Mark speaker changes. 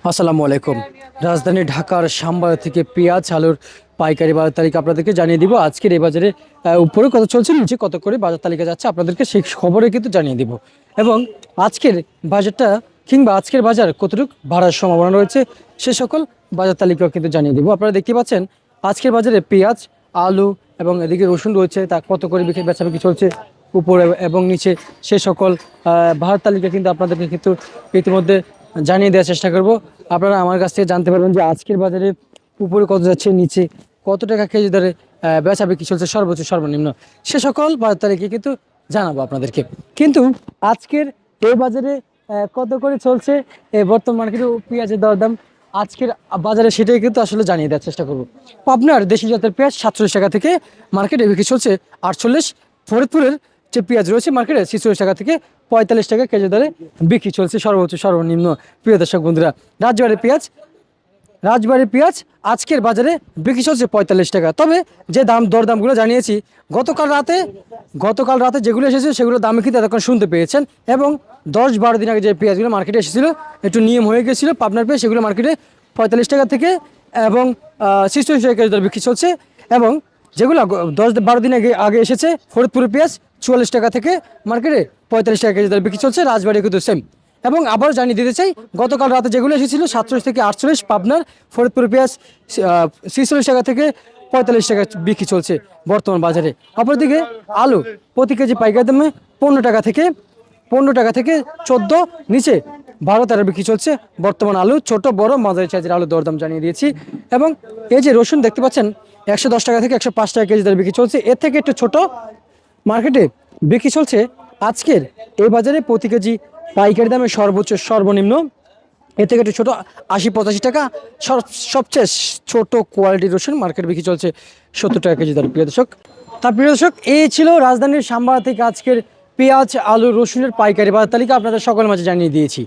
Speaker 1: আসসালামু আলাইকুম। রাজধানী ঢাকার শ্যামবাজার থেকে পেঁয়াজ আলুর পাইকারি বাজার তালিকা আপনাদেরকে জানিয়ে দিব। আজকের এই বাজারে উপরে কত চলছে, নিচে কত করে বাজার তালিকা যাচ্ছে আপনাদেরকে সেই খবরে কিন্তু জানিয়ে দিব। এবং আজকের বাজারটা কিংবা আজকের বাজার কতটুকু বাড়ার সম্ভাবনা রয়েছে সে সকল বাজার তালিকাও কিন্তু জানিয়ে দিব। আপনারা দেখতে পাচ্ছেন আজকের বাজারে পেঁয়াজ, আলু এবং এদিকে রসুন রয়েছে, তা কত করে বেচাবিক্রি চলছে উপরে এবং নিচে সে সকল বাজার তালিকা কিন্তু আপনাদেরকে কিন্তু ইতিমধ্যে জানিয়ে দেওয়ার চেষ্টা করব। আপনারা আমার কাছ থেকে জানতে পারবেন যে আজকের বাজারে উপরে কত যাচ্ছে, নিচে কত টাকা কেজি দরে বেচা বিক্রি চলছে, সর্বোচ্চ সর্বনিম্ন সে সকল বাজার তালিকা কিন্তু জানাবো আপনাদেরকে। কিন্তু আজকের এই বাজারে কত করে চলছে বর্তমান মার্কেটে পেঁয়াজের দরদাম আজকের বাজারে, সেটাই কিন্তু আসলে জানিয়ে দেওয়ার চেষ্টা করব। আপনার দেশি জাতের পেঁয়াজ 47 টাকা থেকে মার্কেটে বিক্রি চলছে 48। ফরিদপুরের যে পেঁয়াজ রয়েছে মার্কেটে 46 টাকা থেকে 45 টাকা কেজি দরে বিক্রি চলছে, সর্বোচ্চ সর্বনিম্ন। প্রিয় দর্শক বন্ধুরা, রাজবাড়ির পেঁয়াজ আজকের বাজারে বিক্রি চলছে 45 টাকা। তবে যে দরদামগুলো জানিয়েছি গতকাল রাতে যেগুলো এসেছে সেগুলো দামে কিন্তু এতক্ষণ শুনতে পেয়েছেন। এবং 10-12 দিন আগে যে পেঁয়াজগুলো মার্কেটে এসেছিল, একটু নিয়ম হয়ে গেছিলো পাবনার পেঁয়াজ, সেগুলো মার্কেটে 45 টাকা থেকে এবং 46 টাকা কেজি দরে বিক্রি চলছে। এবং যেগুলো 10-12 দিন আগে এসেছে ফরিদপুরের পেঁয়াজ 44 টাকা থেকে মার্কেটে 45 টাকা কেজি দরে বিক্রি চলছে। রাজবাড়ি কিন্তু সেম। এবং আবার জানিয়ে দিতে চাই, গতকাল রাতে যেগুলো এসেছিল 47 থেকে 48, পাবনার ফরিদপুর পেঁয়াজ 46 টাকা থেকে 45 টাকা বিক্রি চলছে বর্তমান বাজারে। অপরদিকে আলু প্রতি কেজি পাইকারি দামে 15 টাকা থেকে 14, নিচে 12-13 বিক্রি চলছে বর্তমান আলু। ছোট বড় মাঝারি সাইজের আলু দরদাম জানিয়ে দিয়েছি। এবং এই যে রসুন দেখতে পাচ্ছেন 110 টাকা থেকে 105 টাকা কেজি দরে বিক্রি চলছে। এর থেকে একটু ছোট মার্কেটে বিক্রি চলছে আজকের এই বাজারে প্রতি কেজি পাইকারি দামে সর্বোচ্চ সর্বনিম্ন, এর থেকে একটু ছোটো 80-85 টাকা। সবচেয়ে ছোট কোয়ালিটির রসুন মার্কেট বিক্রি চলছে 70 টাকা কেজি দরে। প্রিয় দর্শক, এই ছিল রাজধানীর শ্যামবাজার থেকে আজকের পেঁয়াজ, আলু, রসুনের পাইকারি বাজার তালিকা আপনাদের সকলের মাঝে জানিয়ে দিয়েছি।